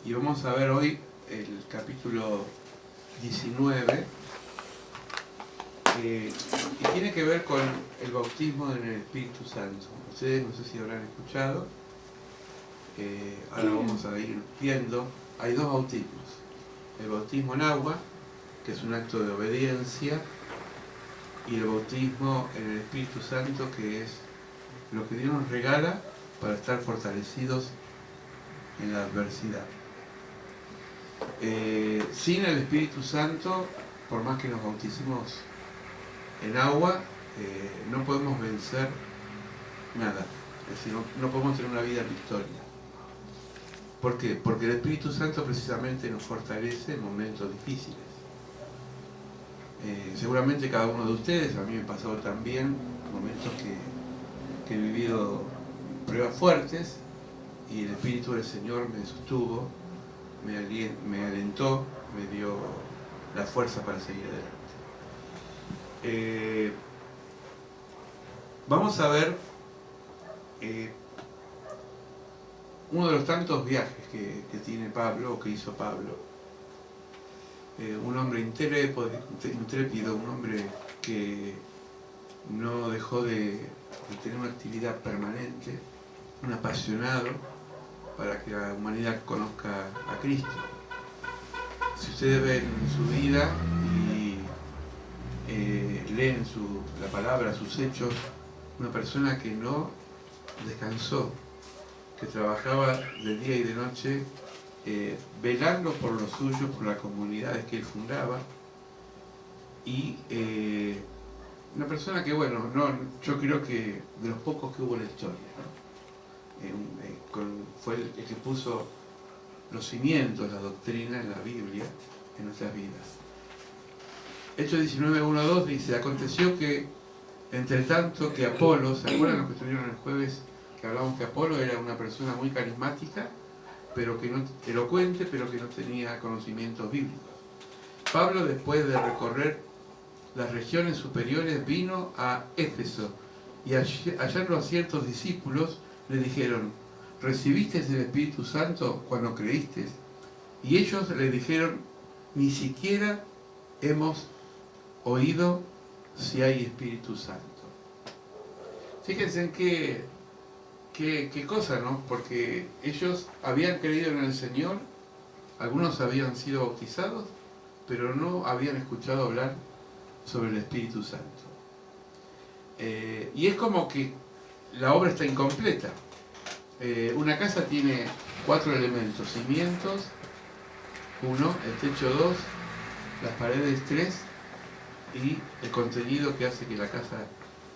y vamos a ver hoy el capítulo 19, y tiene que ver con el bautismo en el Espíritu Santo. Ustedes no sé si habrán escuchado, ahora vamos a ir viendo. Hay dos bautismos: el bautismo en agua, que es un acto de obediencia, y el bautismo en el Espíritu Santo, que es lo que Dios nos regala para estar fortalecidos en la adversidad. Sin el Espíritu Santo, por más que nos bauticemos en agua, no podemos vencer nada. Es decir, no podemos tener una vida en victoria. ¿Por qué? Porque el Espíritu Santo precisamente nos fortalece en momentos difíciles. Seguramente cada uno de ustedes, a mí me ha pasado también momentos que he vivido pruebas fuertes, y el Espíritu del Señor me sostuvo, me alentó, me dio la fuerza para seguir adelante. Vamos a ver uno de los tantos viajes que tiene Pablo, o que hizo Pablo. Un hombre intrépido, un hombre que no dejó de tener una actividad permanente, un apasionado para que la humanidad conozca a Cristo. Si ustedes ven su vida y leen la palabra, sus hechos, una persona que no descansó, que trabajaba de día y de noche, velando por los suyos, por las comunidades que él fundaba, y una persona que, bueno, yo creo que de los pocos que hubo en la historia, ¿no? Fue el que puso los cimientos, la doctrina en la Biblia, en nuestras vidas. Hechos 19, 1 a 2 dice: aconteció que, entre tanto que Apolo, ¿se acuerdan los que estuvieron el jueves que hablamos que Apolo era una persona muy carismática, pero que no, elocuente, pero que no tenía conocimientos bíblicos? Pablo, después de recorrer las regiones superiores, vino a Éfeso, y hallando a ciertos discípulos le dijeron: ¿recibiste el Espíritu Santo cuando creíste? Y ellos le dijeron: ni siquiera hemos oído si hay Espíritu Santo. Fíjense en qué cosa, ¿no? Porque ellos habían creído en el Señor, algunos habían sido bautizados, pero no habían escuchado hablar sobre el Espíritu Santo. Y es como que la obra está incompleta. Una casa tiene 4 elementos: cimientos 1, el techo 2, las paredes 3, y el contenido que hace que la casa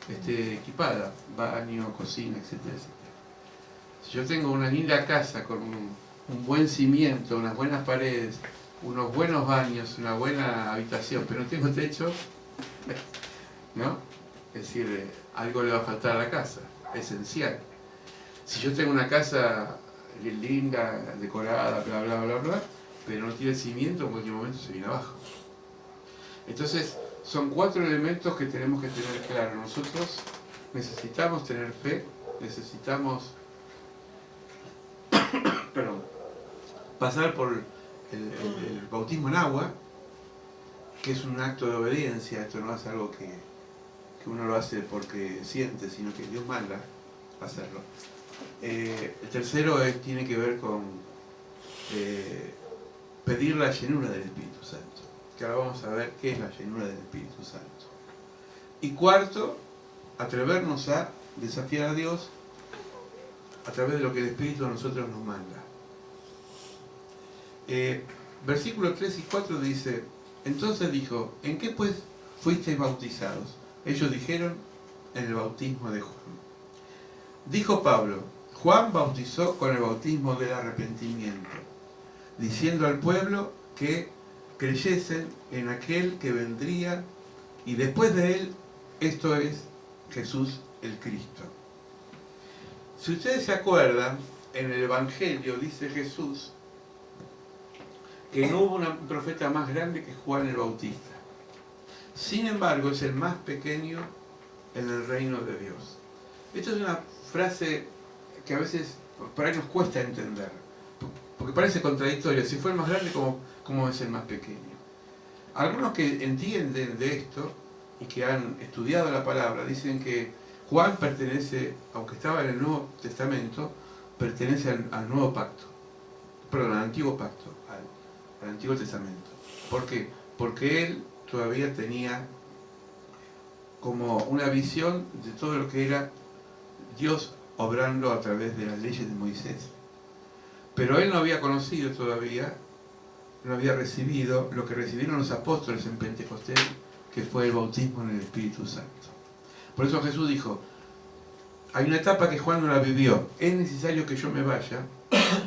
esté equipada: baño, cocina, etcétera, etcétera. Si yo tengo una linda casa con un buen cimiento, unas buenas paredes, unos buenos baños, una buena habitación, pero no tengo techo, ¿no? Es decir, algo le va a faltar a la casa, esencial. Si yo tengo una casa linda, decorada, bla, bla, bla, bla, pero no tiene cimiento, en cualquier momento se viene abajo. Entonces, son 4 elementos que tenemos que tener claro. Nosotros necesitamos tener fe, necesitamos pasar por el bautismo en agua, que es un acto de obediencia. Esto no es algo que uno lo hace porque siente, sino que Dios manda hacerlo. El tercero tiene que ver con pedir la llenura del Espíritu Santo, que ahora vamos a ver qué es la llenura del Espíritu Santo. Y cuarto, atrevernos a desafiar a Dios a través de lo que el Espíritu a nosotros nos manda. Versículos 3 y 4 dice: entonces dijo: ¿en qué pues fuisteis bautizados? Ellos dijeron: en el bautismo de Juan. Dijo Pablo: Juan bautizó con el bautismo del arrepentimiento, diciendo al pueblo que creyesen en aquel que vendría y después de él, esto es, Jesús el Cristo. Si ustedes se acuerdan, en el Evangelio dice Jesús que no hubo un profeta más grande que Juan el Bautista. Sin embargo, es el más pequeño en el reino de Dios. Esto es una frase que a veces por ahí nos cuesta entender. porque parece contradictorio, si fue el más grande, ¿cómo es el más pequeño? Algunos que entienden de esto y que han estudiado la palabra, dicen que Juan pertenece, aunque estaba en el Nuevo Testamento, pertenece al Nuevo Pacto, perdón, al Antiguo Pacto, al Antiguo Testamento. ¿Por qué? Porque él todavía tenía como una visión de todo lo que era Dios obrando a través de las leyes de Moisés. Pero él no había conocido todavía, no había recibido lo que recibieron los apóstoles en Pentecostés, que fue el bautismo en el Espíritu Santo. Por eso Jesús dijo, hay una etapa que Juan no la vivió, es necesario que yo me vaya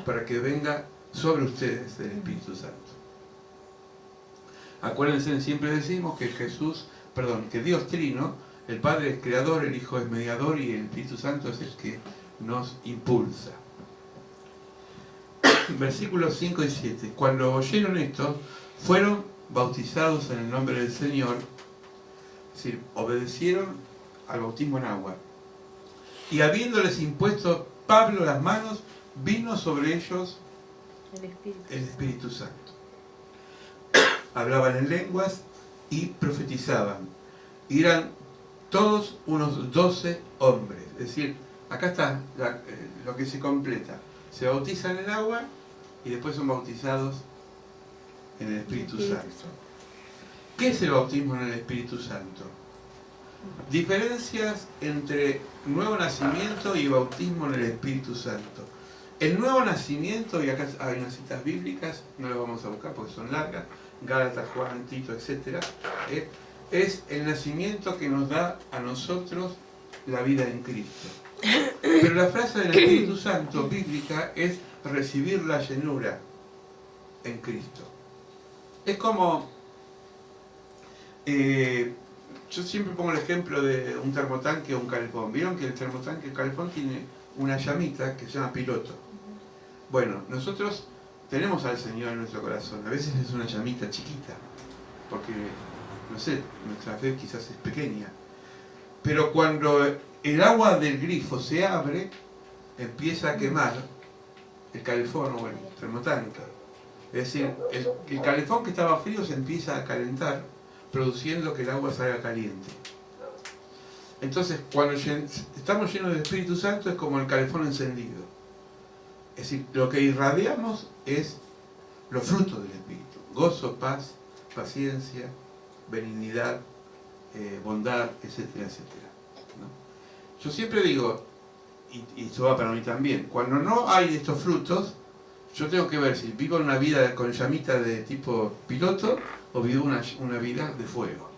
para que venga sobre ustedes el Espíritu Santo. Acuérdense, siempre decimos que que Dios Trino, el Padre es creador, el Hijo es mediador y el Espíritu Santo es el que nos impulsa. Versículos 5 y 7. Cuando oyeron esto, fueron bautizados en el nombre del Señor, es decir, obedecieron al bautismo en agua. Y habiéndoles impuesto Pablo las manos, vino sobre ellos el Espíritu Santo. Hablaban en lenguas y profetizaban. Y eran todos unos 12 hombres. Es decir, acá está lo que se completa. Se bautizan en agua y después son bautizados en el Espíritu Santo. ¿Qué es el bautismo en el Espíritu Santo? Diferencias entre nuevo nacimiento y bautismo en el Espíritu Santo. El nuevo nacimiento, y acá hay unas citas bíblicas, no las vamos a buscar porque son largas, Gálatas, Juan, Tito, etc. Es el nacimiento que nos da a nosotros la vida en Cristo. Pero la frase del Espíritu Santo bíblica es recibir la llenura en Cristo. Es como, yo siempre pongo el ejemplo de un termotanque o un calefón. ¿Vieron que el termotanque, el calefón tiene una llamita que se llama piloto? Bueno, nosotros tenemos al Señor en nuestro corazón. A veces es una llamita chiquita, porque, no sé, nuestra fe quizás es pequeña. Pero cuando el agua del grifo se abre, empieza a quemar el calefón o el termotanque. Es decir, el calefón que estaba frío se empieza a calentar, produciendo que el agua salga caliente. Entonces, cuando estamos llenos del Espíritu Santo es como el calefón encendido. Es decir, lo que irradiamos es los frutos del Espíritu. Gozo, paz, paciencia, benignidad, bondad, etcétera, etcétera, ¿no? Yo siempre digo, y esto va para mí también, cuando no hay estos frutos, yo tengo que ver si vivo una vida con llamita de tipo piloto o vivo una vida de fuego.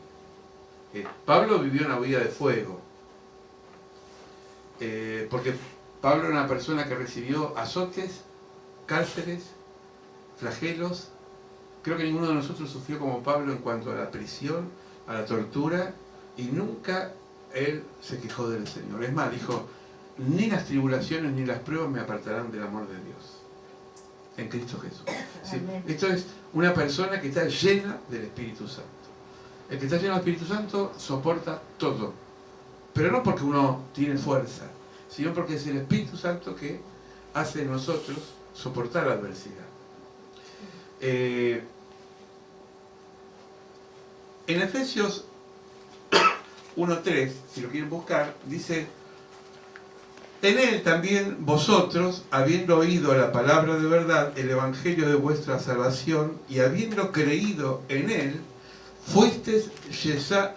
Pablo vivió una vida de fuego, porque Pablo era una persona que recibió azotes, cárceles, flagelos. Creo que ninguno de nosotros sufrió como Pablo en cuanto a la prisión, a la tortura, y nunca él se quejó del Señor. Es más, dijo, ni las tribulaciones ni las pruebas me apartarán del amor de Dios en Cristo Jesús. ¿Sí? Esto es una persona que está llena del Espíritu Santo. El que está lleno del Espíritu Santo soporta todo, pero no porque uno tiene fuerza, sino porque es el Espíritu Santo que hace en nosotros soportar la adversidad. En Efesios 1:3, si lo quieren buscar, dice: en él también vosotros, habiendo oído la palabra de verdad, el evangelio de vuestra salvación, y habiendo creído en él, fuisteis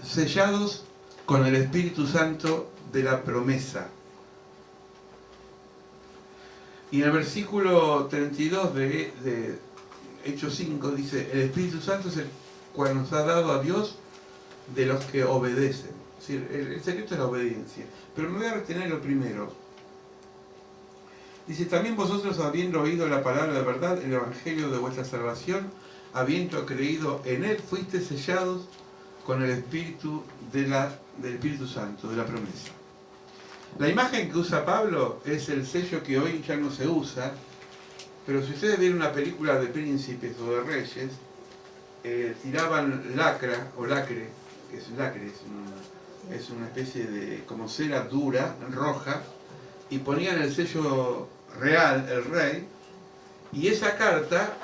sellados con el Espíritu Santo de la promesa. Y en el versículo 32 de Hechos 5 dice: el Espíritu Santo es el cual nos ha dado a Dios de los que obedecen. Es decir, el secreto es la obediencia. Pero me voy a retener lo primero. Dice: también vosotros, habiendo oído la palabra de verdad, el evangelio de vuestra salvación, habiendo creído en él, fuisteis sellados con el Espíritu del Espíritu Santo, de la promesa. La imagen que usa Pablo es el sello que hoy ya no se usa, pero si ustedes ven una película de príncipes o de reyes, tiraban lacra o lacre, que es lacre, es una especie de como cera dura, roja, y ponían el sello real, el rey, Y esa carta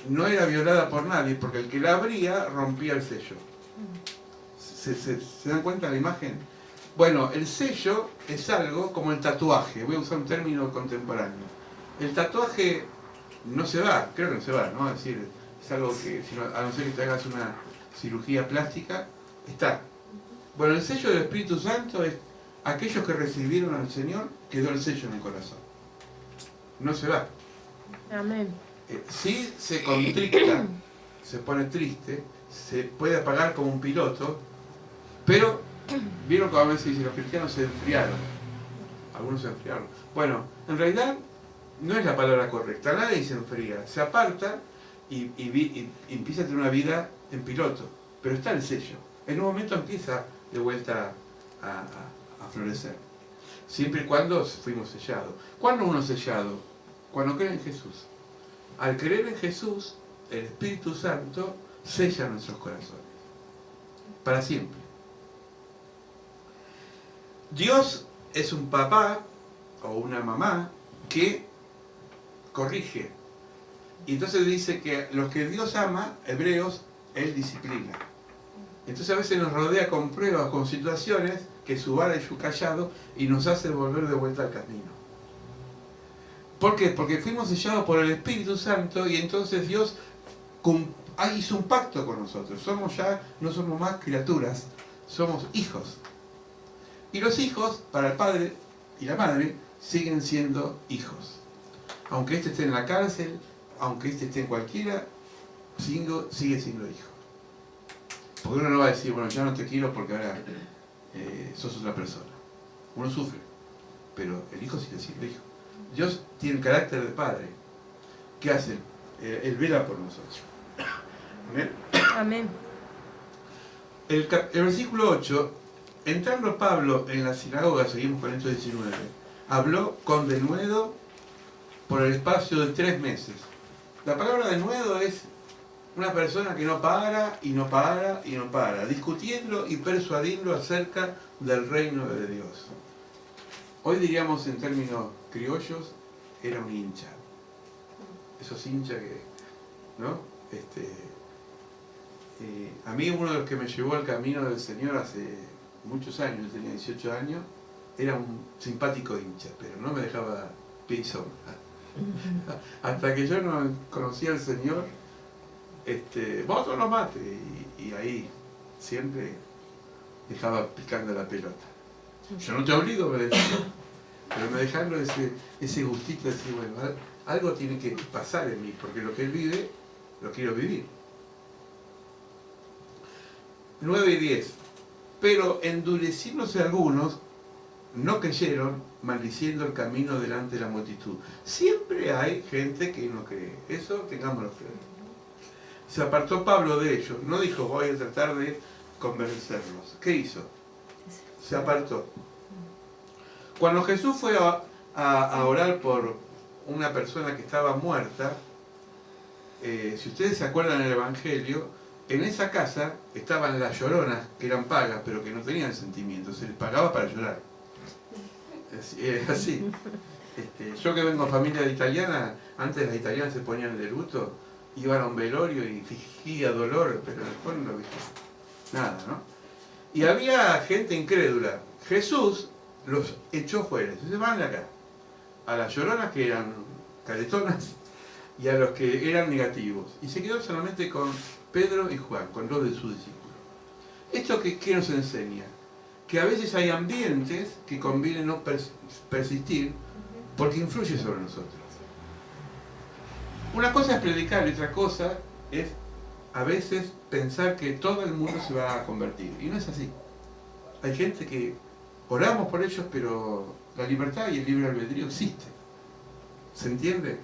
no era violada por nadie, porque el que la abría rompía el sello. ¿Se dan cuenta de la imagen? Bueno, el sello es algo como el tatuaje. Voy a usar un término contemporáneo. El tatuaje no se va, creo que no se va, ¿no? Es decir, es algo que, a no ser que te hagas una cirugía plástica, está. Bueno, el sello del Espíritu Santo es aquellos que recibieron al Señor, quedó el sello en el corazón. No se va. Amén. Sí se contricta, se pone triste, se puede apagar como un piloto, pero vieron como a veces dicen los cristianos se enfriaron. Algunos se enfriaron. Bueno, en realidad no es la palabra correcta, nadie se enfría, se aparta y empieza a tener una vida en piloto, pero está el sello. En un momento empieza de vuelta a florecer, siempre y cuando fuimos sellados. ¿Cuándo uno es sellado? Cuando cree en Jesús. Al creer en Jesús, el Espíritu Santo sella nuestros corazones para siempre. Dios es un papá o una mamá que corrige. Y entonces dice que los que Dios ama, hebreos, Él disciplina. Entonces a veces nos rodea con pruebas, con situaciones, que su vara y su callado, y nos hace volver de vuelta al camino. ¿Por qué? Porque fuimos sellados por el Espíritu Santo y entonces Dios hizo un pacto con nosotros. No somos más criaturas, somos hijos. Y los hijos, para el padre y la madre, siguen siendo hijos. Aunque éste esté en la cárcel, aunque éste esté en cualquiera, sigue siendo hijo. Porque uno no va a decir, bueno, ya no te quiero porque ahora sos otra persona. Uno sufre, pero el hijo sigue siendo hijo. Dios tiene el carácter de padre. ¿Qué hace? Él vela por nosotros. ¿Amén? Amén. El versículo 8, entrando Pablo en la sinagoga, seguimos con Hechos 19, habló con denuedo por el espacio de 3 meses. La palabra denuedo es una persona que no para, y no para, y no para, discutiendo y persuadiendo acerca del reino de Dios. Hoy diríamos en términos criollos, era un hincha. Esos hinchas que, ¿no? A mí uno de los que me llevó al camino del Señor hace muchos años, yo tenía 18 años, era un simpático hincha, pero no me dejaba pie y sombra. Hasta que yo no conocía al Señor, vos no lo mates, y ahí siempre dejaba picando la pelota. Yo no te obligo, me decía, pero me dejaron ese gustito de decir, bueno, algo tiene que pasar en mí, porque lo que él vive, lo quiero vivir. 9 y 10. Pero endureciéndose algunos, no creyeron, maldiciendo el camino delante de la multitud. Siempre hay gente que no cree. Eso tengámoslo claro. Se apartó Pablo de ellos. No dijo, voy a tratar de convencerlos. ¿Qué hizo? Se apartó. Cuando Jesús fue a orar por una persona que estaba muerta, si ustedes se acuerdan del Evangelio, en esa casa estaban las lloronas, que eran pagas, pero que no tenían sentimiento, se les pagaba para llorar. Es así. Yo que vengo de familia italiana, antes las italianas se ponían de luto, iban a un velorio y fingía dolor, pero después no lo viste. Nada, ¿no? Y había gente incrédula. Jesús los echó fuera. Entonces van de acá. A las lloronas que eran caretonas y a los que eran negativos. Y se quedó solamente con Pedro y Juan, con 2 de sus discípulos. ¿Esto qué nos enseña? Que a veces hay ambientes que conviene no persistir porque influye sobre nosotros. Una cosa es predicar y otra cosa es a veces pensar que todo el mundo se va a convertir. Y no es así. Hay gente que oramos por ellos, pero la libertad y el libre albedrío existe. ¿Se entiende?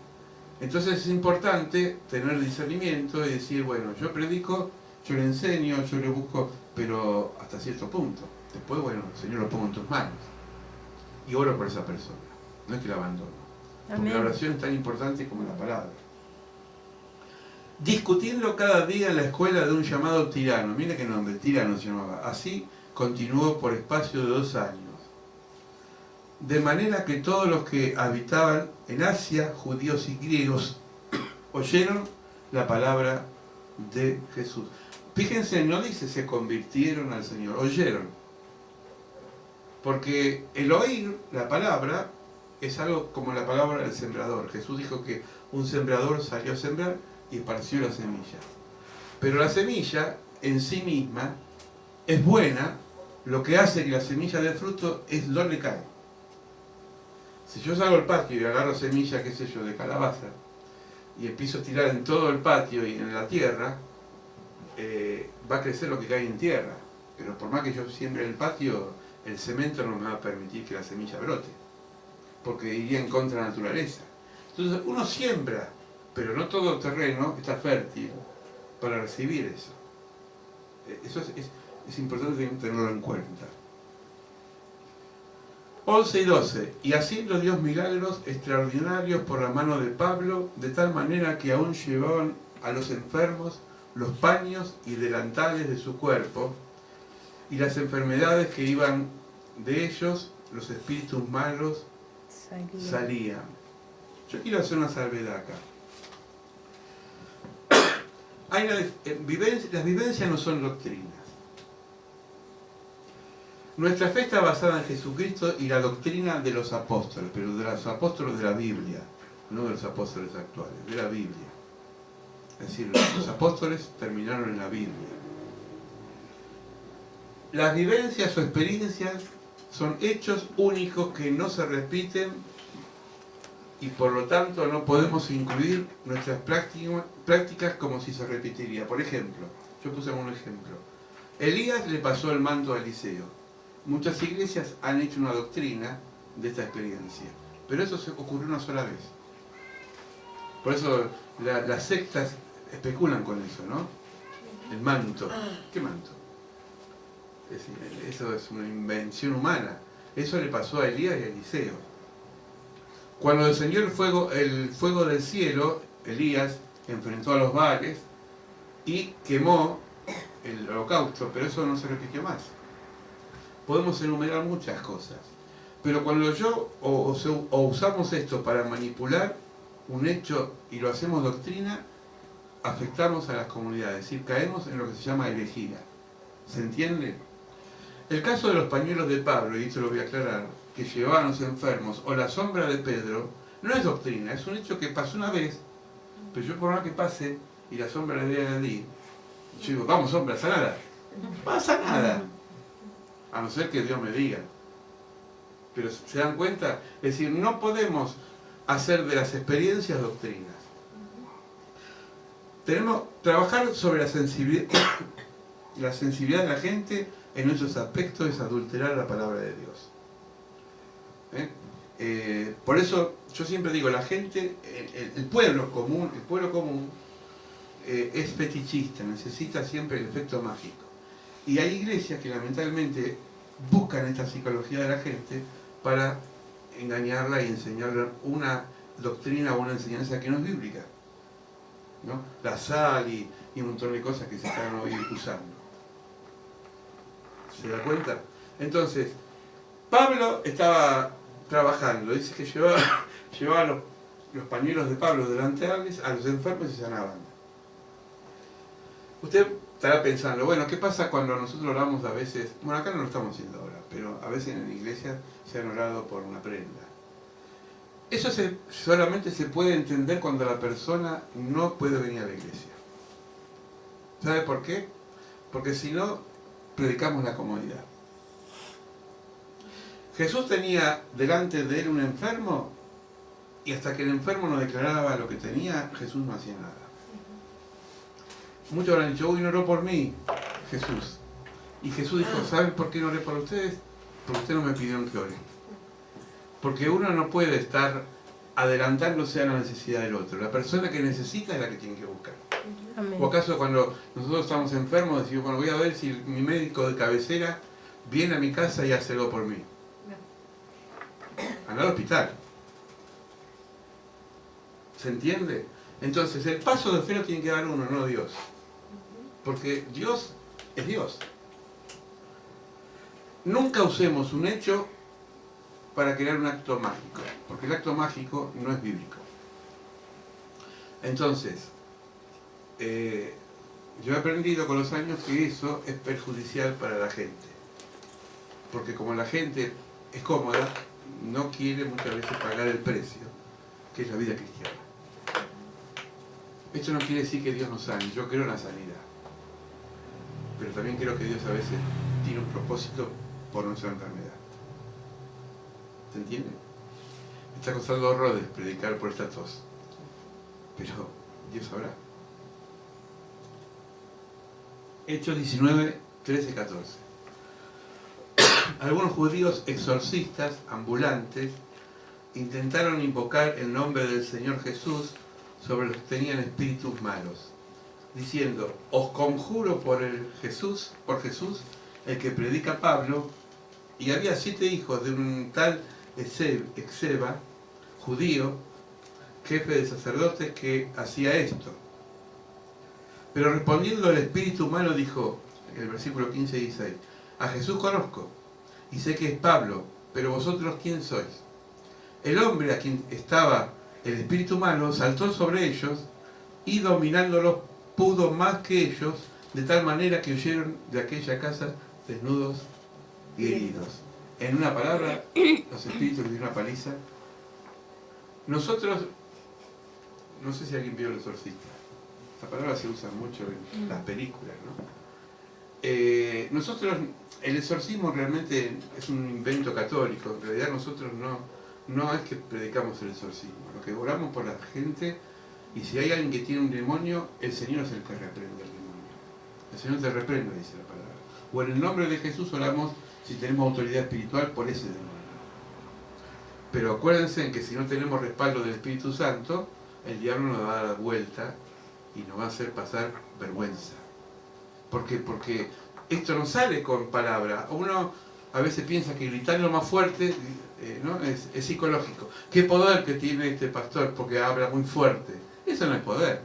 Entonces es importante tener discernimiento y decir, bueno, yo predico, yo le enseño, yo le busco, pero hasta cierto punto. Después, bueno, el Señor lo pongo en tus manos. Y oro por esa persona. No es que la abandono. Porque la oración es tan importante como la palabra. Discutiendo cada día en la escuela de un llamado tirano. Mira qué nombre, tirano se llamaba. Así continuó por espacio de 2 años. De manera que todos los que habitaban en Asia, judíos y griegos, Oyeron la palabra de Jesús. Fíjense, no dice se convirtieron al Señor, oyeron. Porque el oír la palabra es algo como la palabra del sembrador. Jesús dijo que un sembrador salió a sembrar y esparció la semilla. Pero la semilla en sí misma es buena, lo que hace que la semilla dé fruto es dónde cae. Si yo salgo al patio y agarro semilla, qué sé yo, de calabaza, y empiezo a tirar en todo el patio y en la tierra, va a crecer lo que cae en tierra. Pero por más que yo siembre el patio, el cemento no me va a permitir que la semilla brote, porque iría en contra de la naturaleza. Entonces uno siembra, pero no todo el terreno está fértil para recibir eso. Eso es importante tenerlo en cuenta. 11 y 12. Y haciendo Dios milagros extraordinarios por la mano de Pablo, de tal manera que aún llevaban a los enfermos los paños y delantales de su cuerpo, y las enfermedades que iban de ellos, los espíritus malos salían. Yo quiero hacer una salvedad acá. Las vivencias no son doctrinas. Nuestra fe está basada en Jesucristo y la doctrina de los apóstoles, pero de los apóstoles de la Biblia, no de los apóstoles actuales, de la Biblia. Es decir, los apóstoles terminaron en la Biblia. Las vivencias o experiencias son hechos únicos que no se repiten y por lo tanto no podemos incluir nuestras prácticas como si se repetiría. Por ejemplo, yo puse un ejemplo. Elías le pasó el manto a Eliseo. Muchas iglesias han hecho una doctrina de esta experiencia, pero eso ocurrió una sola vez. Por eso las sectas especulan con eso, ¿no? El manto. ¿Qué manto? Es decir, eso es una invención humana. Eso le pasó a Elías y a Eliseo. Cuando descendió el fuego del cielo, Elías enfrentó a los Baales y quemó el holocausto, pero eso no se repitió más. Podemos enumerar muchas cosas, pero cuando usamos esto para manipular un hecho y lo hacemos doctrina, afectamos a las comunidades, es decir, caemos en lo que se llama herejía. ¿Se entiende? El caso de los pañuelos de Pablo, y esto lo voy a aclarar, que llevaban a los enfermos, o la sombra de Pedro, no es doctrina, es un hecho que pasó una vez, pero yo por más que pase y la sombra le dé a Nadie, yo digo, vamos sombra, sanada. Pasa nada. A no ser que Dios me diga. Pero ¿se dan cuenta? Es decir, no podemos hacer de las experiencias doctrinas. Tenemos que trabajar sobre la sensibilidad de la gente en esos aspectos, es adulterar la palabra de Dios. Por eso yo siempre digo, la gente, el pueblo común es fetichista, necesita siempre el efecto mágico. Y hay iglesias que lamentablemente buscan esta psicología de la gente para engañarla y enseñarle una doctrina o una enseñanza que no es bíblica, ¿no? La sal y un montón de cosas que se están hoy usando. ¿Se da cuenta? Entonces, Pablo estaba trabajando, dice que llevaba los pañuelos de Pablo delantables a los enfermos y sanaban. Usted estará pensando, bueno, ¿qué pasa cuando nosotros oramos a veces? Bueno, acá no lo estamos haciendo ahora, pero a veces en la iglesia se han orado por una prenda. Eso solamente se puede entender cuando la persona no puede venir a la iglesia. ¿Sabe por qué? Porque si no, predicamos la comodidad. Jesús tenía delante de él un enfermo y hasta que el enfermo no declaraba lo que tenía, Jesús no hacía nada. Muchos habrán dicho, uy, no oró por mí, Jesús. Y Jesús dijo, ¿saben por qué no oré por ustedes? Porque ustedes no me pidieron que ore. Porque uno no puede estar adelantándose a la necesidad del otro. La persona que necesita es la que tiene que buscar. Amén. ¿O acaso cuando nosotros estamos enfermos decimos, bueno, voy a ver si mi médico de cabecera viene a mi casa y hace algo por mí? Anda al hospital. ¿Se entiende? Entonces el paso de fe lo tiene que dar uno, no Dios. Porque Dios es Dios. Nunca usemos un hecho para crear un acto mágico, porque el acto mágico no es bíblico. Entonces, yo he aprendido con los años que eso es perjudicial para la gente. Porque como la gente es cómoda, no quiere muchas veces pagar el precio, que es la vida cristiana. Esto no quiere decir que Dios nos sane, yo creo en la sanidad. Pero también creo que Dios a veces tiene un propósito por nuestra enfermedad. ¿Se entiende? Me está costando horrores predicar por esta tos. Pero Dios sabrá. Hechos 19, 13, 14. Algunos judíos exorcistas ambulantes intentaron invocar el nombre del Señor Jesús sobre los que tenían espíritus malos, diciendo: os conjuro por Jesús, el que predica Pablo. Y había 7 hijos de un tal Exeba, judío, jefe de sacerdotes, que hacía esto. Pero respondiendo el espíritu malo dijo, en el versículo 15 y 16, a Jesús conozco, y sé que es Pablo, pero vosotros ¿quién sois? El hombre a quien estaba el espíritu malo saltó sobre ellos y dominándolos pudo más que ellos, de tal manera que huyeron de aquella casa desnudos y heridos. En una palabra, los espíritus les dieron una paliza. Nosotros, no sé si alguien vio El Exorcista, esta palabra se usa mucho en las películas, ¿no? Nosotros, el exorcismo realmente es un invento católico. En realidad nosotros no es que predicamos el exorcismo, lo que oramos por la gente, y si hay alguien que tiene un demonio, el Señor es el que reprende al demonio. El Señor te reprende, dice la palabra. O en el nombre de Jesús oramos si tenemos autoridad espiritual por ese demonio. Pero acuérdense que si no tenemos respaldo del Espíritu Santo, el diablo nos va a dar vuelta y nos va a hacer pasar vergüenza. ¿Por qué? Porque esto no sale con palabra. Uno a veces piensa que gritarlo más fuerte, ¿no? es psicológico. ¿Qué poder que tiene este pastor porque habla muy fuerte? Eso no es poder.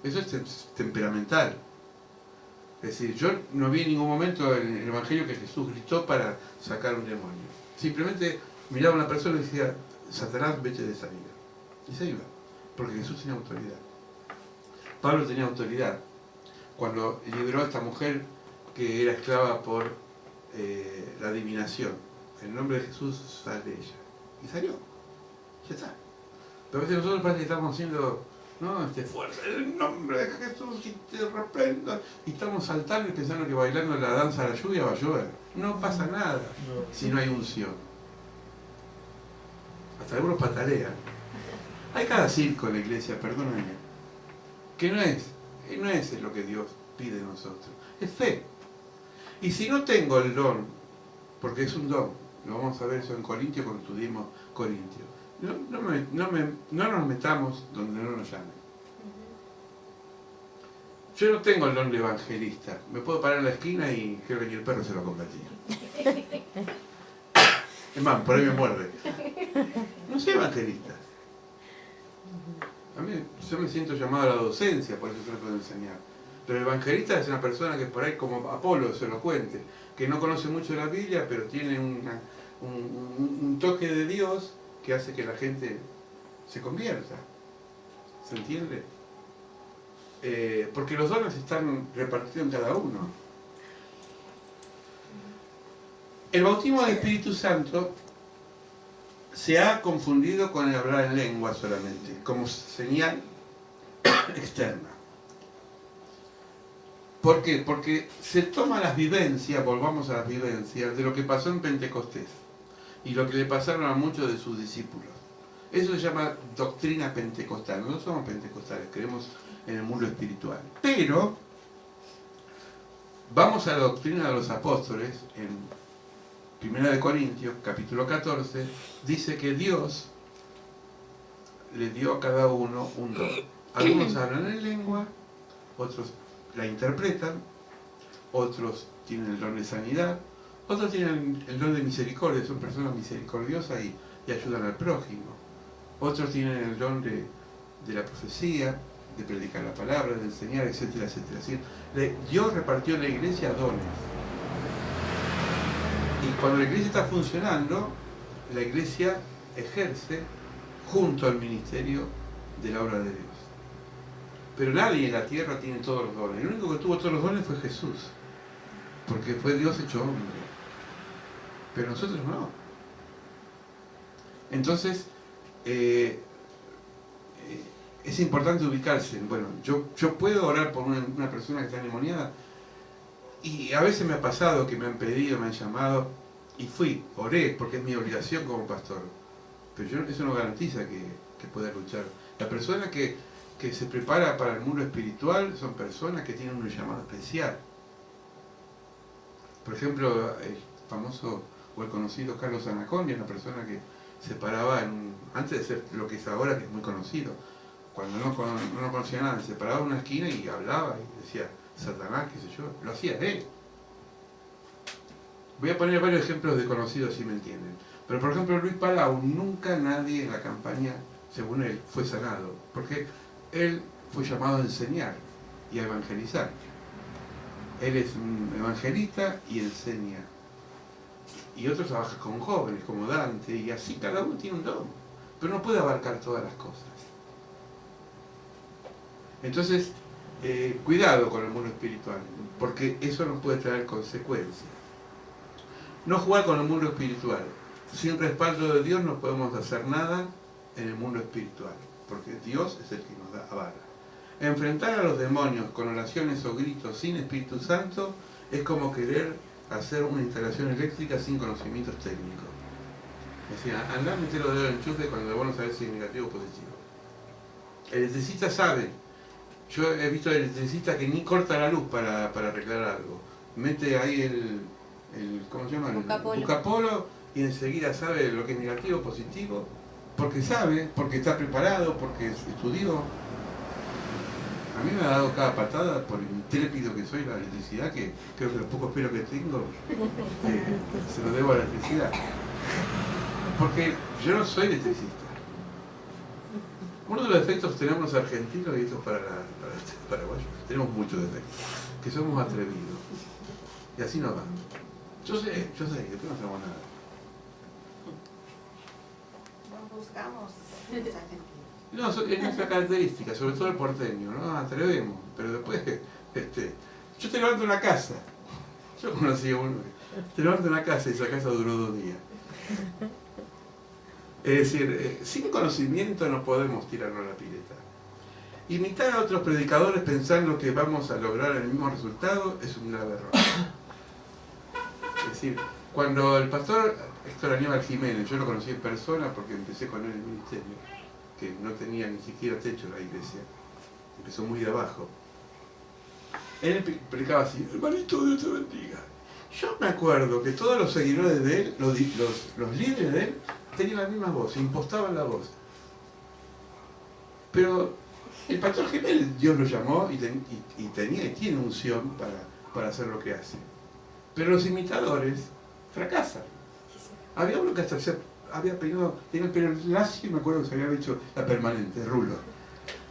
Eso es temperamental. Es decir, yo no vi en ningún momento en el Evangelio que Jesús gritó para sacar un demonio. Simplemente miraba a una persona y decía, Satanás, vete de esa vida. Y se iba. Porque Jesús tenía autoridad. Pablo tenía autoridad cuando liberó a esta mujer que era esclava por la adivinación. En el nombre de Jesús sale ella. Y salió. Ya está. Pero a veces nosotros parece que estamos haciendo, ¿no? Fuerza en el nombre de Jesús y te reprendo. Y estamos saltando y pensando que bailando la danza a la lluvia va a llover. No pasa nada si no hay unción. Hasta algunos patalean. Hay cada circo en la iglesia, perdónenme, que no es lo que Dios pide de nosotros. Es fe. Y si no tengo el porque es un don, lo vamos a ver eso en Corintios cuando estudiemos Corintios, no nos metamos donde no nos llamen. Yo no tengo el don de evangelista, me puedo parar en la esquina y creo que ni el perro se lo compartía. Es más, por ahí me muerde. No soy evangelista. A mí, yo me siento llamado a la docencia, por eso trato de enseñar. Pero el evangelista es una persona que por ahí, como Apolo se lo cuente, que no conoce mucho la Biblia, pero tiene un toque de Dios que hace que la gente se convierta. ¿Se entiende? Porque los dones están repartidos en cada uno. El bautismo del Espíritu Santo se ha confundido con el hablar en lengua solamente, como señal externa. ¿Por qué? Porque se toman las vivencias, volvamos a las vivencias, de lo que pasó en Pentecostés y lo que le pasaron a muchos de sus discípulos. Eso se llama doctrina pentecostal. Nosotros somos pentecostales, creemos en el mundo espiritual. Pero vamos a la doctrina de los apóstoles, en 1 Corintios, capítulo 14, dice que Dios le dio a cada uno un don. Algunos hablan en lengua, otros la interpretan, otros tienen el don de sanidad, otros tienen el don de misericordia, son personas misericordiosas y ayudan al prójimo. Otros tienen el don de la profecía, de predicar la palabra, de enseñar, etcétera, etcétera. Así, Dios repartió en la iglesia dones. Y cuando la iglesia está funcionando, la iglesia ejerce junto al ministerio de la obra de Dios. Pero nadie en la tierra tiene todos los dones. El único que tuvo todos los dones fue Jesús, porque fue Dios hecho hombre. Pero nosotros no. Entonces, es importante ubicarse. Bueno, yo puedo orar por una persona que está endemoniada, y a veces me ha pasado que me han pedido, me han llamado, y fui, oré, porque es mi obligación como pastor. Pero eso no garantiza que pueda luchar. La persona que se prepara para el mundo espiritual son personas que tienen un llamado especial. Por ejemplo, el famoso o el conocido Carlos Anaconi, una persona que se paraba antes de ser lo que es ahora, que es muy conocido, cuando no conocía nada, se paraba en una esquina y hablaba y decía Satanás, qué sé yo, lo hacía él. Voy a poner varios ejemplos de conocidos si me entienden. Pero por ejemplo Luis Palau, nunca nadie en la campaña, según él, fue sanado, porque él fue llamado a enseñar y a evangelizar. Él es un evangelista y enseña. Y otros trabajan con jóvenes, como Dante, y así cada uno tiene un don. Pero no puede abarcar todas las cosas. Entonces, cuidado con el mundo espiritual, porque eso nos puede traer consecuencias. No jugar con el mundo espiritual. Sin respaldo de Dios no podemos hacer nada en el mundo espiritual, porque Dios es el que nos da avala. Enfrentar a los demonios con oraciones o gritos sin Espíritu Santo es como querer hacer una instalación eléctrica sin conocimientos técnicos. Es decir, andá a meter los dedos en enchufe cuando vos no sabés si es negativo o positivo. El electricista sabe. Yo he visto electricistas que ni corta la luz para arreglar algo. Mete ahí el ¿cómo se llama? El bucapolo, y enseguida sabe lo que es negativo o positivo, porque sabe, porque está preparado, porque estudió. A mí me ha dado cada patada por intrépido que soy la electricidad, que creo que los pocos pelos que tengo se los debo a la electricidad. Porque yo no soy electricista. Uno de los defectos que tenemos los argentinos, y esto es para los paraguayos, tenemos muchos defectos, que somos atrevidos. Y así nos va. Yo sé, después no hacemos nada. No buscamos los argentinos. No, es nuestra característica, sobre todo el porteño, ¿no? Nos atrevemos, pero después, yo te levanto una casa. Yo conocí a uno, te levanto una casa y esa casa duró 2 días. Es decir, sin conocimiento no podemos tirarnos la pileta. Imitar a otros predicadores pensando que vamos a lograr el mismo resultado es un grave error. Es decir, cuando el pastor Héctor Aníbal Jiménez, yo lo conocí en persona porque empecé con él en el ministerio, que no tenía ni siquiera techo la iglesia, empezó muy de abajo. Él predicaba así: hermanito, Dios te bendiga. Yo me acuerdo que todos los seguidores de él, los líderes de él, tenían la misma voz, impostaban la voz. Pero el pastor Jiménez, Dios lo llamó y tiene unción para hacer lo que hace. Pero los imitadores fracasan. Había uno que hasta había peinado, tenía el pelo lacio y me acuerdo que se había hecho la permanente, rulo.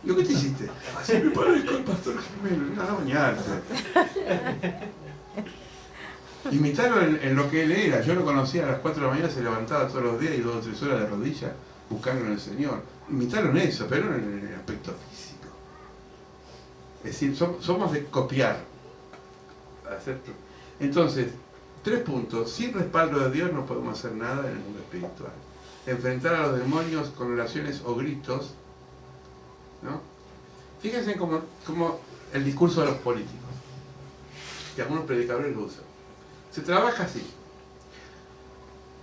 Digo, ¿qué te hiciste? Así me parezco al pastor Jiménez, no bañarse. Imitaron en lo que él era. Yo lo conocía a las 4 de la mañana, se levantaba todos los días y 2 o 3 horas de rodillas buscando en el Señor. Imitaron eso, pero no en el aspecto físico. Es decir, somos de copiar. Entonces, 3 puntos. Sin respaldo de Dios no podemos hacer nada en el mundo espiritual. Enfrentar a los demonios con oraciones o gritos, ¿no? Fíjense como el discurso de los políticos, que algunos predicadores lo usan. Se trabaja así.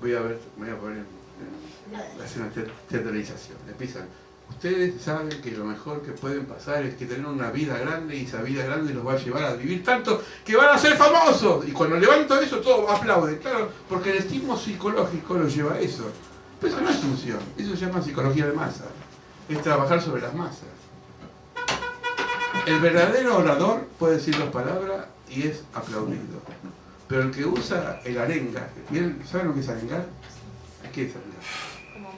Voy a poner hacer una teatralización. Empiezan: ustedes saben que lo mejor que pueden pasar es que tener una vida grande, y esa vida grande los va a llevar a vivir tanto que van a ser famosos. Y cuando levanto eso, todos aplauden, claro, porque el estímulo psicológico los lleva a eso. Pero eso no es función, eso se llama psicología de masa. Es trabajar sobre las masas. El verdadero orador puede decir 2 palabras y es aplaudido. Pero el que usa el arenga, ¿saben lo que es arengar? ¿Qué es arengar? Como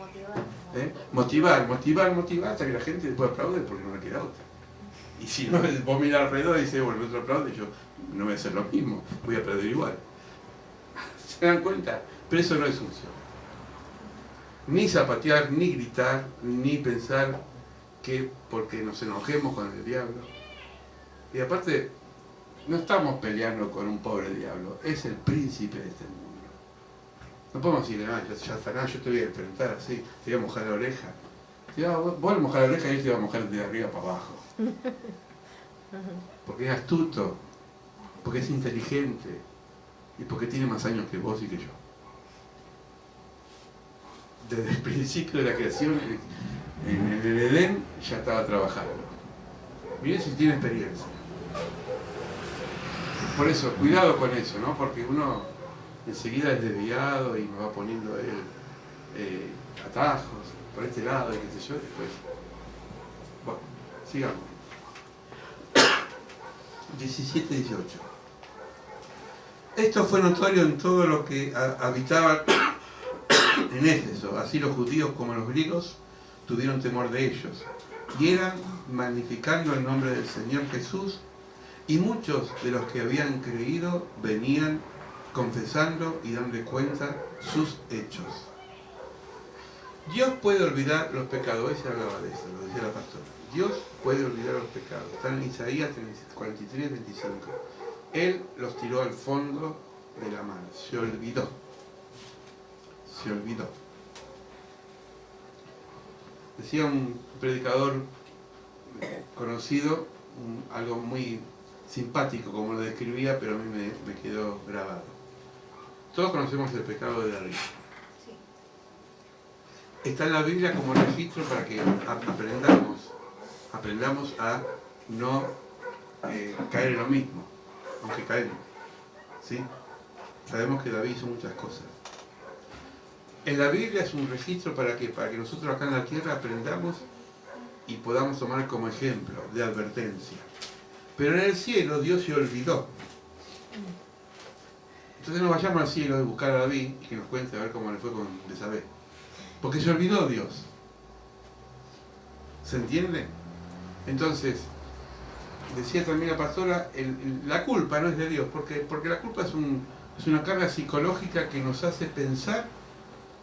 motivar. Motivar hasta que la gente después aplaude, porque no le queda otra. Y si no, vos mirás alrededor y dices, bueno, el otro aplaude, yo no voy a hacer lo mismo, voy a aplaudir igual. ¿Se dan cuenta? Pero eso no es función. Ni zapatear, ni gritar, ni pensar que porque nos enojemos con el diablo. Y aparte, no estamos peleando con un pobre diablo, es el príncipe de este mundo. No podemos decirle, Satanás, yo te voy a enfrentar así, te voy a mojar la oreja. Vos le mojar la oreja y él te va a mojar de arriba para abajo. Porque es astuto, porque es inteligente y porque tiene más años que vos y que yo. Desde el principio de la creación, en el Edén, ya estaba trabajando. Miren si tiene experiencia. Por eso, cuidado con eso, ¿no? Porque uno enseguida es desviado y me va poniendo él atajos por este lado y qué sé yo, después. Bueno, sigamos. 17-18. Esto fue notorio en todo lo que habitaban en Éfeso. Así los judíos como los griegos tuvieron temor de ellos. Y eran magnificando el nombre del Señor Jesús, y muchos de los que habían creído venían confesando y dando cuenta sus hechos. Dios puede olvidar los pecados. Hoy se hablaba de eso, lo decía la pastora. Dios puede olvidar los pecados. Está en Isaías 43, 25. Él los tiró al fondo de la mar. Se olvidó. Se olvidó. Decía un predicador conocido, algo muy simpático como lo describía, pero a mí me quedó grabado. Todos conocemos el pecado de David. Está en la Biblia como registro para que aprendamos a no caer en lo mismo, aunque caemos. ¿Sí? Sabemos que David hizo muchas cosas. En la Biblia es un registro para que nosotros acá en la tierra aprendamos y podamos tomar como ejemplo de advertencia. Pero en el cielo Dios se olvidó. Entonces no vayamos al cielo a buscar a David y que nos cuente a ver cómo le fue con Betsabé. Porque se olvidó Dios. ¿Se entiende? Entonces, decía también la pastora, la culpa no es de Dios, porque la culpa es una carga psicológica que nos hace pensar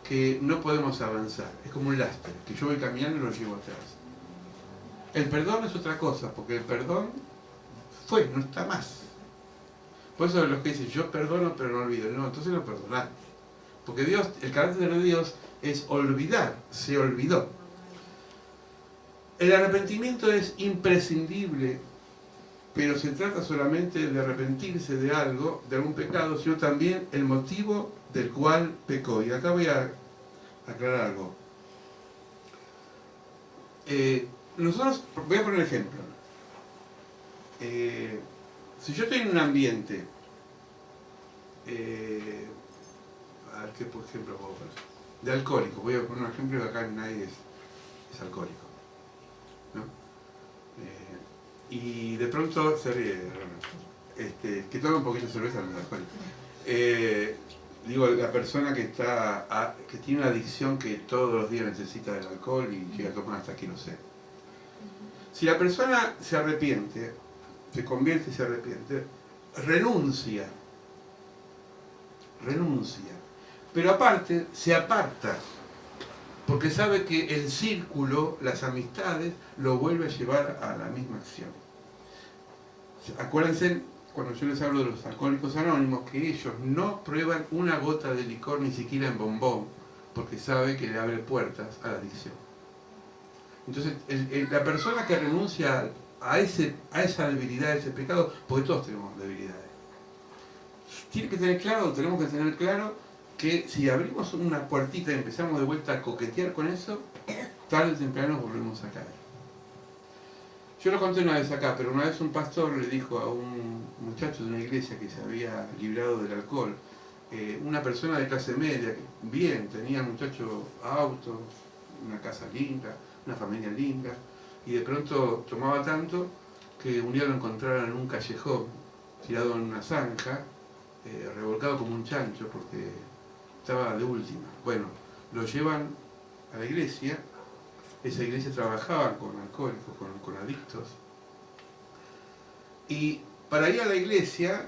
que no podemos avanzar. Es como un lastre, que yo voy caminando y lo llevo atrás. El perdón es otra cosa, porque el perdón no está más. Por eso los que dicen, yo perdono pero no olvido. No, entonces no perdonar. Porque Dios, el carácter de Dios es olvidar, se olvidó. El arrepentimiento es imprescindible, pero se trata solamente de arrepentirse de algo, de algún pecado, sino también el motivo del cual pecó. Y acá voy a aclarar algo. Nosotros, voy a poner un ejemplo. Si yo estoy en un ambiente, a ver qué por ejemplo puedo poner, de alcohólico, voy a poner un ejemplo que acá nadie es alcohólico, ¿no? Y de pronto se ríe, que toma un poquito de cerveza no es alcohólico. Digo, la persona que tiene una adicción que todos los días necesita del alcohol y llega a tomar hasta que no sé. Si la persona se arrepiente, se convierte y se arrepiente, renuncia, pero aparte se aparta, porque sabe que el círculo, las amistades, lo vuelve a llevar a la misma acción. Acuérdense, cuando yo les hablo de los alcohólicos anónimos, que ellos no prueban una gota de licor ni siquiera en bombón, porque sabe que le abre puertas a la adicción. Entonces, la persona que renuncia a esa debilidad, a ese pecado, porque todos tenemos debilidades, tenemos que tener claro que si abrimos una puertita y empezamos de vuelta a coquetear con eso, tarde o temprano volvemos a caer. Yo lo conté una vez acá, pero una vez un pastor le dijo a un muchacho de una iglesia que se había librado del alcohol, una persona de clase media, bien, tenía el muchacho auto, una casa linda, una familia linda, y de pronto tomaba tanto que un día lo encontraron en un callejón, tirado en una zanja, revolcado como un chancho porque estaba de última. Bueno, lo llevan a la iglesia. Esa iglesia trabajaba con alcohólicos, con adictos. Y para ir a la iglesia,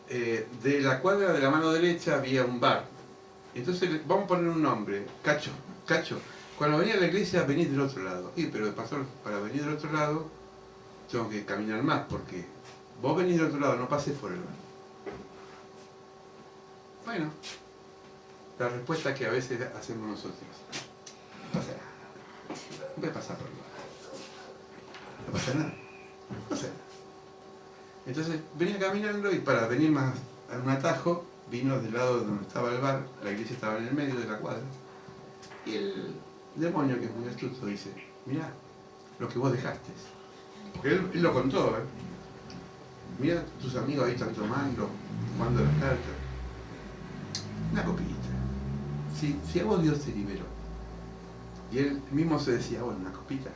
de la cuadra de la mano derecha había un bar. Entonces, vamos a poner un nombre, Cacho. Cuando venía a la iglesia venís del otro lado. Y pero pastor, para venir del otro lado tengo que caminar más, porque vos venís del otro lado, no pases por el bar. Bueno, la respuesta que a veces hacemos nosotros. No pasa nada. No voy a pasar por el bar. No pasa nada. No pasa nada. Entonces venía caminando y para venir más a un atajo, vino del lado donde estaba el bar, la iglesia estaba en el medio de la cuadra, y el demonio, que es muy astuto, dice, mirá, lo que vos dejaste. Porque él lo contó, ¿eh? Mira, tus amigos ahí están tomando, jugando las cartas. Una copita. Si a vos Dios te liberó. Y él mismo se decía, bueno, una copita.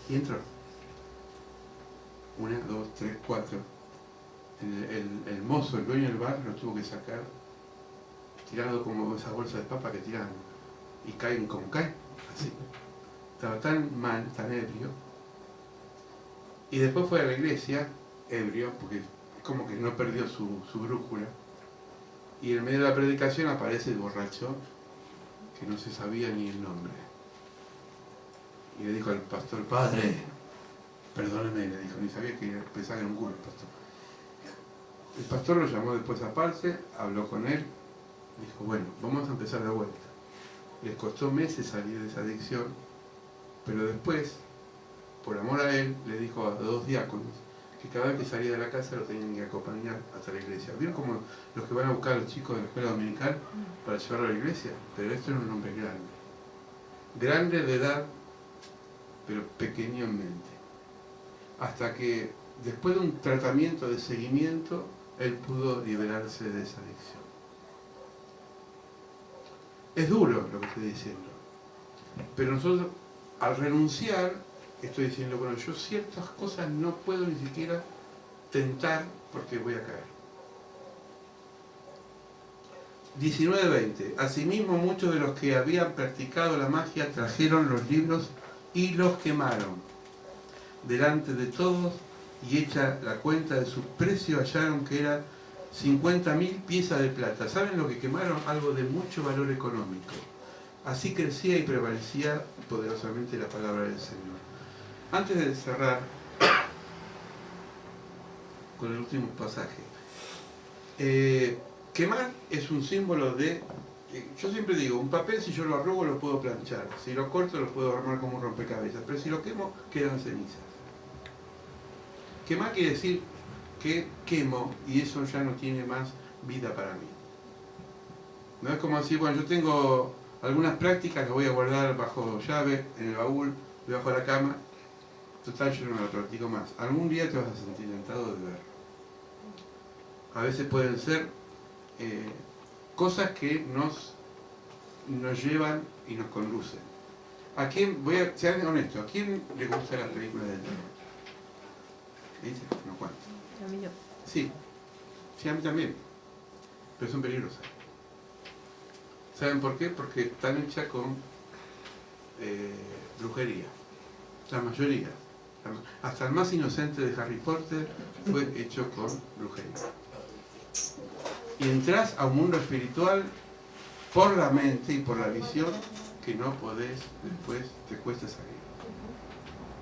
Y entró. 1, 2, 3, 4. El mozo, el dueño del bar, lo tuvo que sacar, tirado como esas bolsas de papa que tiran y caen como caen, así. Estaba tan mal, tan ebrio. Y después fue a la iglesia, ebrio, porque como que no perdió su brújula. Y en medio de la predicación aparece el borracho, que no se sabía ni el nombre. Y le dijo al pastor, padre, perdóneme, le dijo, ni sabía que pensaba que era un cura el pastor. El pastor lo llamó después aparte, habló con él, dijo, bueno, vamos a empezar de vuelta. Les costó meses salir de esa adicción, pero después, por amor a él, le dijo a 2 diáconos que cada vez que salía de la casa lo tenían que acompañar hasta la iglesia. ¿Vieron como los que van a buscar a los chicos de la escuela dominical para llevarlo a la iglesia? Pero esto era un hombre grande. Grande de edad, pero pequeño en mente. Hasta que, después de un tratamiento de seguimiento, él pudo liberarse de esa adicción. Es duro lo que estoy diciendo. Pero nosotros, al renunciar, estoy diciendo, bueno, yo ciertas cosas no puedo ni siquiera tentar porque voy a caer. 19:20. Asimismo, muchos de los que habían practicado la magia trajeron los libros y los quemaron delante de todos, y hecha la cuenta de su precio hallaron que era 50.000 piezas de plata. ¿Saben lo que quemaron? Algo de mucho valor económico. Así crecía y prevalecía poderosamente la palabra del Señor. Antes de cerrar con el último pasaje, quemar es un símbolo de, yo siempre digo, un papel si yo lo arrugo lo puedo planchar, si lo corto lo puedo armar como un rompecabezas, pero si lo quemo quedan cenizas. Quemar quiere decir que quemo y eso ya no tiene más vida para mí. No es como decir, bueno, yo tengo algunas prácticas, las voy a guardar bajo llave, en el baúl, debajo de la cama. Total, yo no lo practico más. Algún día te vas a sentir tentado de ver. A veces pueden ser cosas que nos llevan y nos conducen. ¿A quién, sean honestos, a quién le gusta la película del terror? ¿Dice? No cuánto. A mí no. Sí, a mí también. Pero son peligrosas. ¿Saben por qué? Porque están hechas con brujería. La mayoría. Hasta el más inocente de Harry Potter fue hecho con brujería. Y entras a un mundo espiritual por la mente y por la visión que no podés, después te cuesta salir.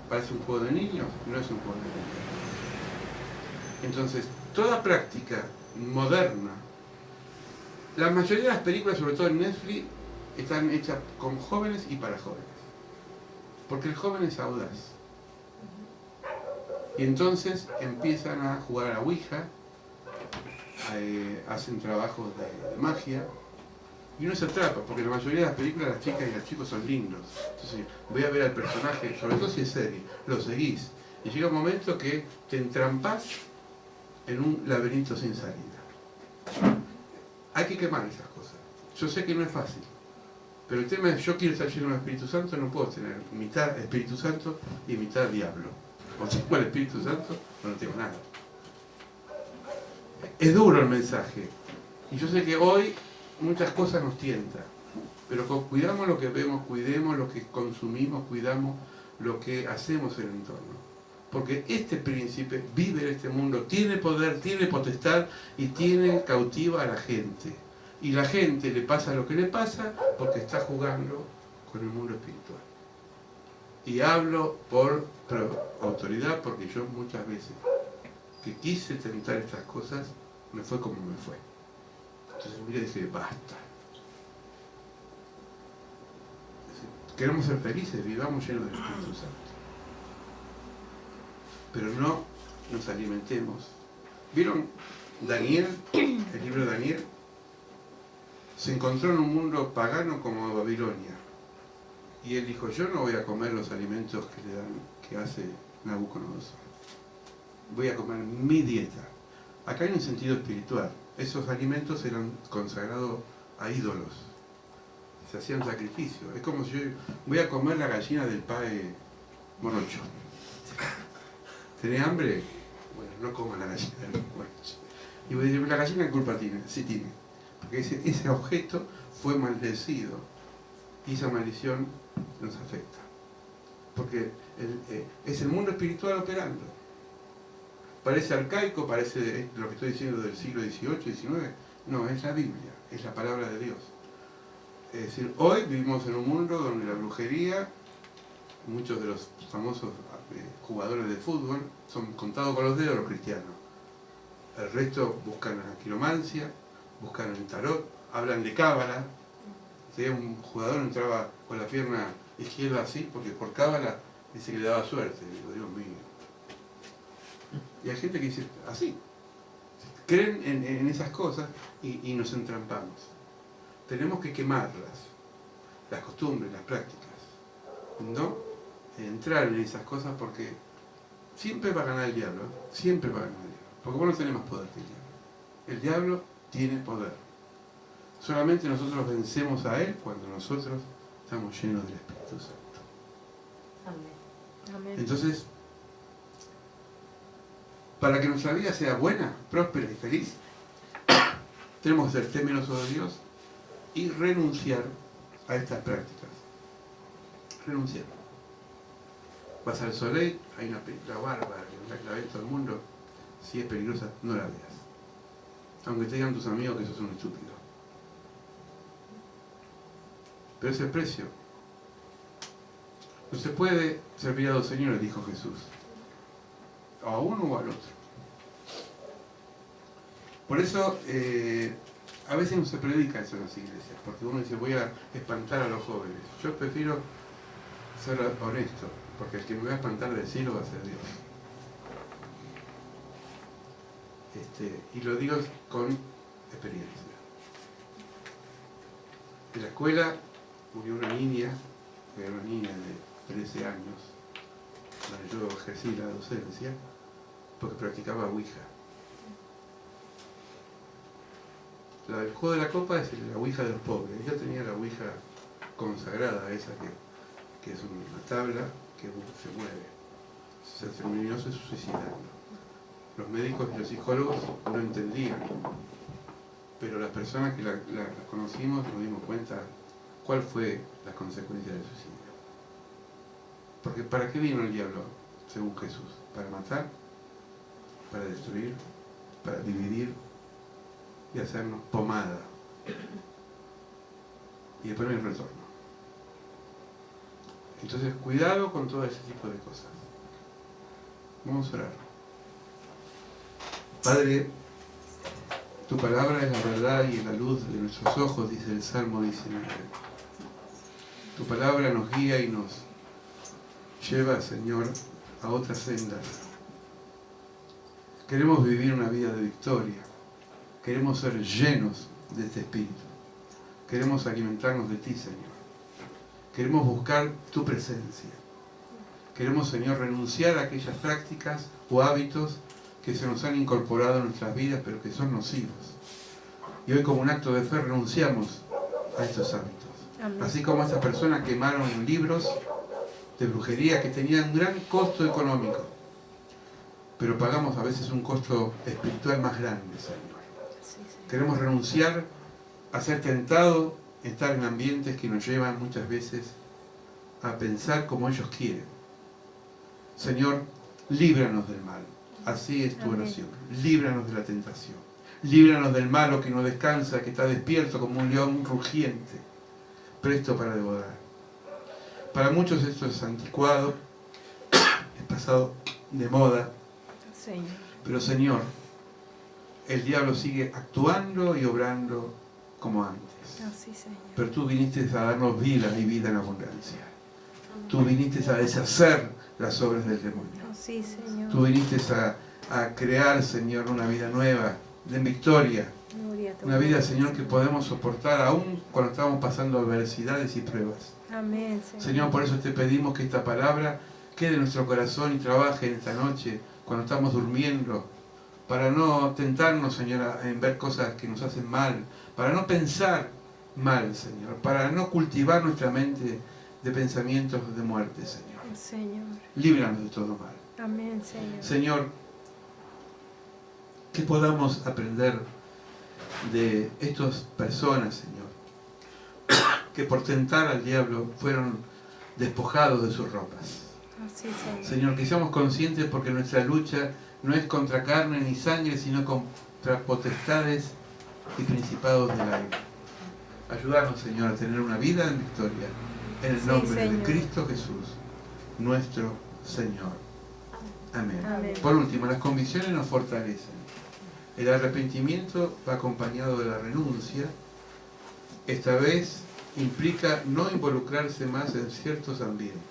Parece un juego de niños, no es un juego de niños. Entonces, toda práctica moderna, la mayoría de las películas, sobre todo en Netflix, están hechas con jóvenes y para jóvenes. Porque el joven es audaz. Y entonces empiezan a jugar a la Ouija, hacen trabajos de magia, y uno se atrapa, porque la mayoría de las películas las chicas y los chicos son lindos. Entonces voy a ver al personaje, sobre todo si es serie, lo seguís. Y llega un momento que te entrampás en un laberinto sin salida. Hay que quemar esas cosas. Yo sé que no es fácil, pero el tema es, yo quiero estar lleno del Espíritu Santo, no puedo tener mitad Espíritu Santo y mitad diablo. O tengo el Espíritu Santo o no tengo nada. Es duro el mensaje. Y yo sé que hoy muchas cosas nos tientan. Pero cuidamos lo que vemos, cuidemos lo que consumimos, cuidamos lo que hacemos en el entorno. Porque este príncipe vive en este mundo, tiene poder, tiene potestad y tiene cautiva a la gente. Y la gente le pasa lo que le pasa porque está jugando con el mundo espiritual. Y hablo por autoridad porque yo muchas veces que quise tentar estas cosas, me fue como me fue. Entonces miré y dije, basta. Queremos ser felices, vivamos llenos del Espíritu Santo. Pero no nos alimentemos. ¿Vieron Daniel, el libro de Daniel? Se encontró en un mundo pagano como Babilonia. Y él dijo, yo no voy a comer los alimentos que hace Nabucodonosor. Voy a comer mi dieta. Acá hay un sentido espiritual. Esos alimentos eran consagrados a ídolos. Se hacían sacrificios. Es como si yo voy a comer la gallina del padre Morocho. ¿Tenés hambre? Bueno, no comas la gallina del Morocho. Y voy a decir, ¿la gallina qué culpa tiene? Sí tiene. Porque ese objeto fue maldecido. Y esa maldición nos afecta. Porque es el mundo espiritual operando. Parece arcaico, parece lo que estoy diciendo del siglo XVIII, XIX. No, es la Biblia, es la palabra de Dios. Es decir, hoy vivimos en un mundo donde la brujería, muchos de los famosos jugadores de fútbol, son contados con los dedos los cristianos. El resto buscan la quiromancia, buscan el tarot, hablan de cábala. Si un jugador entraba con la pierna izquierda así, porque por cábala dice que le daba suerte. Digo, Dios mío. Y hay gente que dice así. Creen en esas cosas y nos entrampamos. Tenemos que quemarlas, las costumbres, las prácticas. No entrar en esas cosas porque siempre va a ganar el diablo. Siempre va a ganar el diablo. Porque vos no tenés más poder que el diablo. El diablo tiene poder. Solamente nosotros vencemos a él cuando nosotros estamos llenos del Espíritu Santo. Amén. Entonces, para que nuestra vida sea buena, próspera y feliz, tenemos que ser temerosos de Dios y renunciar a estas prácticas. Renunciar. Vas al Soleil, hay una película bárbara que la ve todo el mundo. Si es peligrosa, no la veas. Aunque te digan tus amigos que sos un estúpido. Pero es el precio. No se puede servir a dos señores, dijo Jesús. A uno o al otro. Por eso, a veces no se predica eso en las iglesias, porque uno dice, voy a espantar a los jóvenes. Yo prefiero ser honesto, porque el que me va a espantar del cielo va a ser Dios. Y lo digo con experiencia. En la escuela murió una niña de 13 años, cuando yo ejercí la docencia, porque practicaba Ouija. El juego de la copa es la Ouija de los pobres. Ella tenía la Ouija consagrada, esa que es una tabla que se mueve. Se terminó suicidando. Los médicos y los psicólogos no entendían, pero las personas que la conocimos nos dimos cuenta cuál fue la consecuencia del suicidio. Porque ¿para qué vino el diablo, según Jesús? ¿Para matar? ¿Para destruir? ¿Para dividir? Y hacernos pomada. Y después no hay retorno. Entonces, cuidado con todo ese tipo de cosas. Vamos a orar. Padre, tu palabra es la verdad y es la luz de nuestros ojos, dice el Salmo 19. Tu palabra nos guía y nos lleva, Señor, a otras sendas. Queremos vivir una vida de victoria. Queremos ser llenos de este Espíritu. Queremos alimentarnos de ti, Señor. Queremos buscar tu presencia. Queremos, Señor, renunciar a aquellas prácticas o hábitos que se nos han incorporado en nuestras vidas, pero que son nocivos. Y hoy, como un acto de fe, renunciamos a estos hábitos. Amén. Así como estas personas quemaron libros de brujería que tenían un gran costo económico, pero pagamos a veces un costo espiritual más grande, Señor. Queremos renunciar a ser tentados, estar en ambientes que nos llevan muchas veces a pensar como ellos quieren. Señor, líbranos del mal. Así es tu oración. Líbranos de la tentación. Líbranos del malo que no descansa, que está despierto como un león rugiente, presto para devorar. Para muchos esto es anticuado, es pasado de moda, Señor. pero Señor, el diablo sigue actuando y obrando como antes. Así, Señor. Pero tú viniste a darnos vida y vida en abundancia. Tú viniste a deshacer las obras del demonio. Así, Señor. Tú viniste a crear, Señor, una vida nueva, de victoria. Gloria a tu Una vida, nombre, Señor, que podemos soportar aún cuando estamos pasando adversidades y pruebas. Amén, Señor. Señor, por eso te pedimos que esta palabra quede en nuestro corazón y trabaje en esta noche, cuando estamos durmiendo, para no tentarnos, Señor, en ver cosas que nos hacen mal, para no pensar mal, Señor, para no cultivar nuestra mente de pensamientos de muerte, Señor. Señor. Líbranos de todo mal. Amén, Señor. Señor, que podamos aprender de estas personas, Señor, que por tentar al diablo fueron despojados de sus ropas. Así, Señor. Señor, que seamos conscientes porque nuestra lucha no es contra carne ni sangre, sino contra potestades y principados del aire. Ayúdanos, Señor, a tener una vida en victoria, en el nombre de Señor. Cristo Jesús, nuestro Señor. Amén. Amén. Por último, las convicciones nos fortalecen. El arrepentimiento va acompañado de la renuncia. Esta vez implica no involucrarse más en ciertos ambientes.